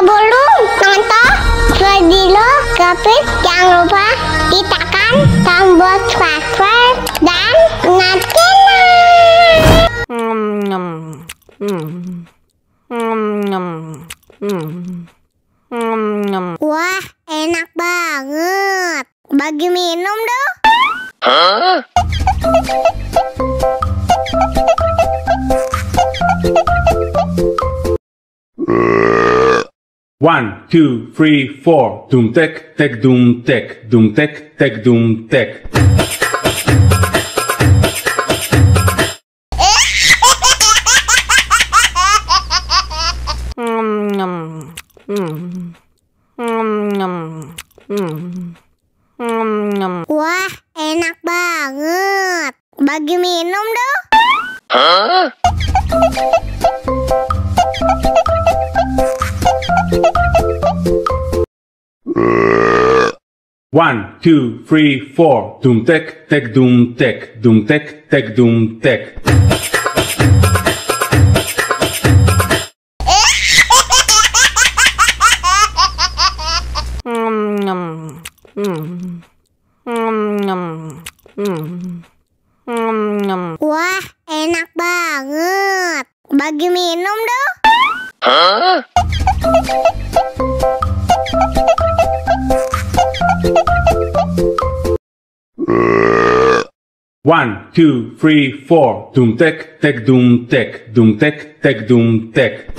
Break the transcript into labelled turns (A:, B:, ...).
A: Sebelum nonton video Gavin, jangan lupa ditekan tombol subscribe dan nyalakan. Wah, enak banget. Bagi minum dong.
B: One, two, three, four. Dumtek, tekdum, dumtek, tekdum, tek.
A: Wah, enak banget. Bagi minum dong.
B: One, two, three, four. Dumtek, tekdum, dumtek, tekdum, tek.
A: Wah, enak banget. Bagi minum dong.
B: One, two, three, four. Dumtek, tekdum, dumtek, tekdum, tek.